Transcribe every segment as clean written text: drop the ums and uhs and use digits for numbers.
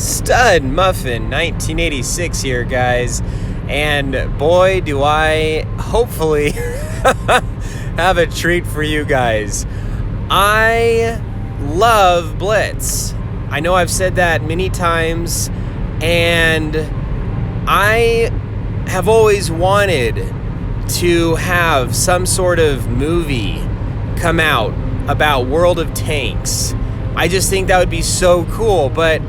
Stud Muffin 1986 here, guys. And boy, do I hopefully have a treat for you guys. I love Blitz. I know I've said that many times, and I have always wanted to have some sort of movie come out about World of Tanks. I just think that would be so cool, but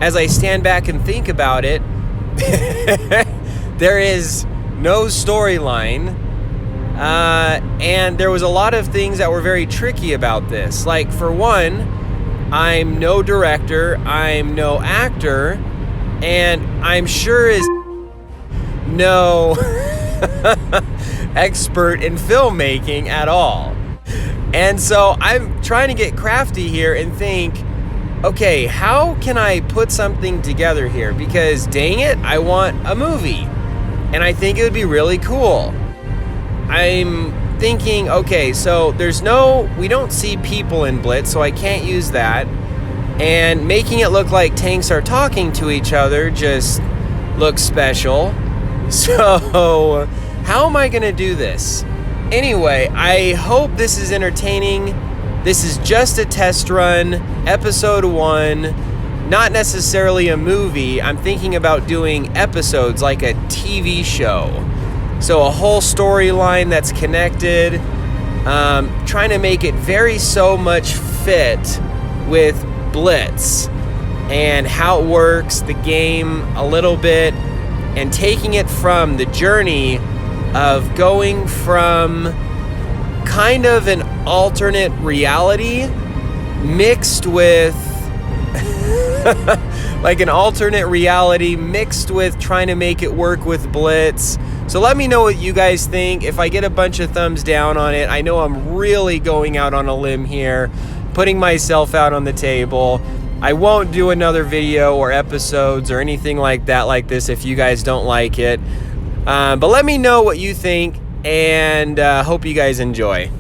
as I stand back and think about it, there is no storyline, and there was a lot of things that were very tricky about this. Like, for one, I'm no director, I'm no actor, and I'm sure is no expert in filmmaking at all. And so I'm trying to get crafty here and think, okay, how can I put something together here? Because dang it, I want a movie. And I think it would be really cool. I'm thinking, okay, so we don't see people in Blitz, so I can't use that. And making it look like tanks are talking to each other just looks special. So how am I gonna do this? Anyway, I hope this is entertaining. This is just a test run, episode 1, not necessarily a movie. I'm thinking about doing episodes like a TV show. So a whole storyline that's connected, trying to make it very so much fit with Blitz and how it works, the game a little bit, and taking it from the journey of going from kind of an alternate reality mixed with like an alternate reality mixed with trying to make it work with Blitz. So let me know what you guys think. If I get a bunch of thumbs down on it, I know I'm really going out on a limb here, putting myself out on the table. I won't do another video or episodes or anything like that like this if you guys don't like it. But let me know what you think, and hope you guys enjoy.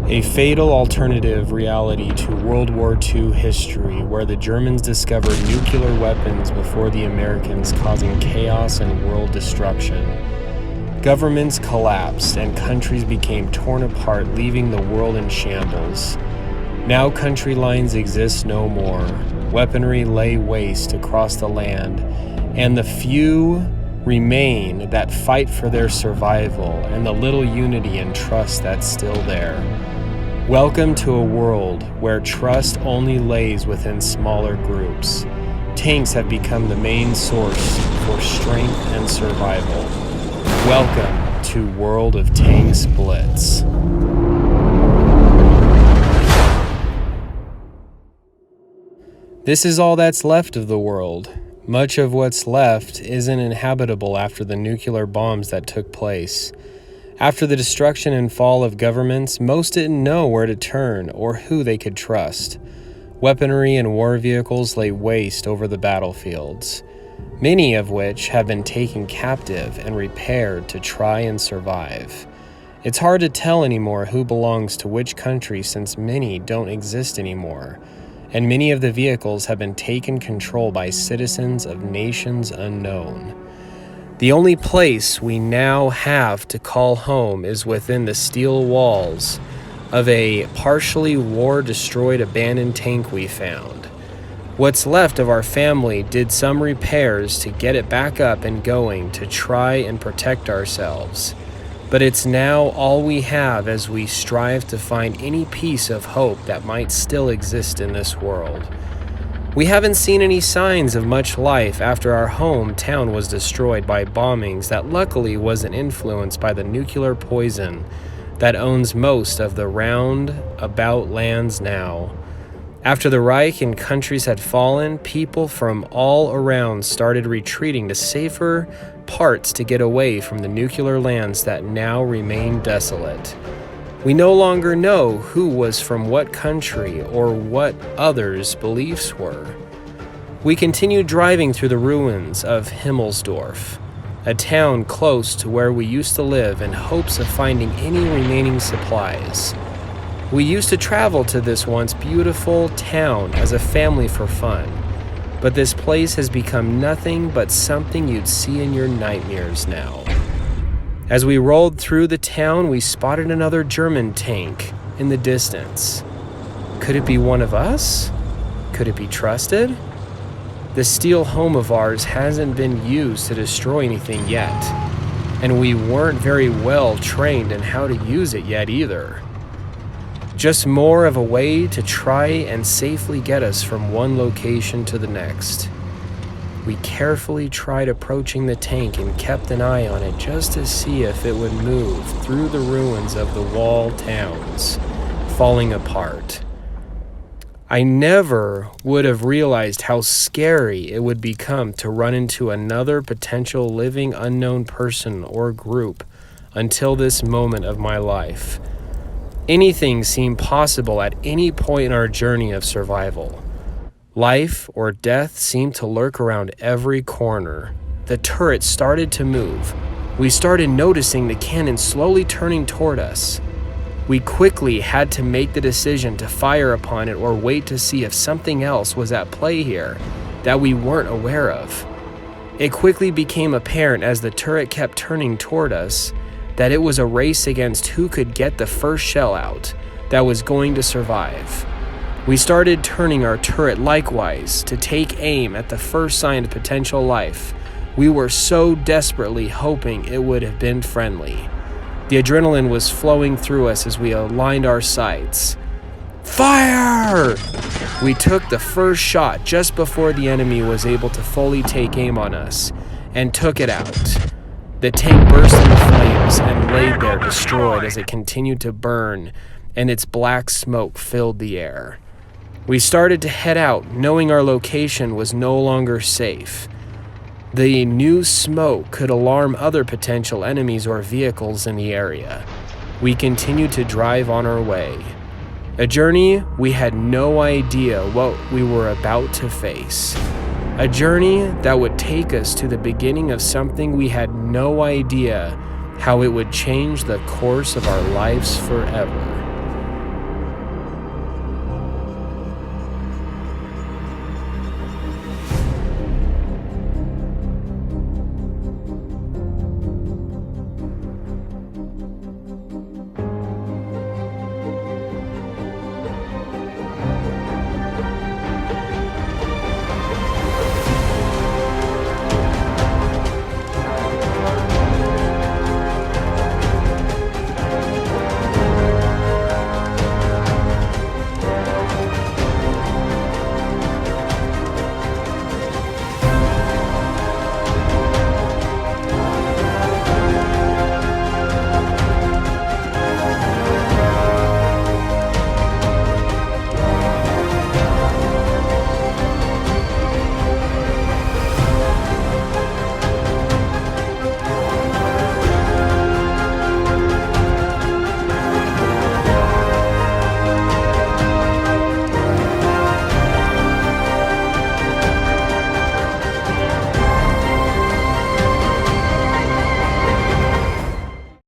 A fatal alternative reality to World War II history, where the Germans discovered nuclear weapons before the Americans, causing chaos and world destruction. Governments collapsed and countries became torn apart, leaving the world in shambles. Now country lines exist no more. Weaponry lay waste across the land, and the few remain that fight for their survival and the little unity and trust that's still there. Welcome to a world where trust only lays within smaller groups. Tanks have become the main source for strength and survival. Welcome to World of Tanks Blitz. This is all that's left of the world. Much of what's left isn't inhabitable after the nuclear bombs that took place. After the destruction and fall of governments, most didn't know where to turn or who they could trust. Weaponry and war vehicles lay waste over the battlefields, many of which have been taken captive and repaired to try and survive. It's hard to tell anymore who belongs to which country, since many don't exist anymore, and many of the vehicles have been taken control by citizens of nations unknown. The only place we now have to call home is within the steel walls of a partially war-destroyed abandoned tank we found. What's left of our family did some repairs to get it back up and going to try and protect ourselves. But it's now all we have as we strive to find any piece of hope that might still exist in this world. We haven't seen any signs of much life after our hometown was destroyed by bombings that luckily wasn't influenced by the nuclear poison that owns most of the roundabout lands now. After the Reich and countries had fallen, people from all around started retreating to safer parts to get away from the nuclear lands that now remain desolate. We no longer know who was from what country or what others' beliefs were. We continued driving through the ruins of Himmelsdorf, a town close to where we used to live, in hopes of finding any remaining supplies. We used to travel to this once beautiful town as a family for fun, but this place has become nothing but something you'd see in your nightmares now. As we rolled through the town, we spotted another German tank in the distance. Could it be one of us? Could it be trusted? The steel home of ours hasn't been used to destroy anything yet, and we weren't very well trained in how to use it yet either. Just more of a way to try and safely get us from one location to the next. We carefully tried approaching the tank and kept an eye on it just to see if it would move through the ruins of the walled towns, falling apart. I never would have realized how scary it would become to run into another potential living unknown person or group until this moment of my life. Anything seemed possible at any point in our journey of survival. Life or death seemed to lurk around every corner. The turret started to move. We started noticing the cannon slowly turning toward us. We quickly had to make the decision to fire upon it or wait to see if something else was at play here that we weren't aware of. It quickly became apparent as the turret kept turning toward us that it was a race against who could get the first shell out that was going to survive. We started turning our turret likewise to take aim at the first sign of potential life. We were so desperately hoping it would have been friendly. The adrenaline was flowing through us as we aligned our sights. Fire! We took the first shot just before the enemy was able to fully take aim on us, and took it out. The tank burst into flames and laid there destroyed as it continued to burn, and its black smoke filled the air. We started to head out, knowing our location was no longer safe. The new smoke could alarm other potential enemies or vehicles in the area. We continued to drive on our way. A journey we had no idea what we were about to face. A journey that would take us to the beginning of something we had no idea how it would change the course of our lives forever.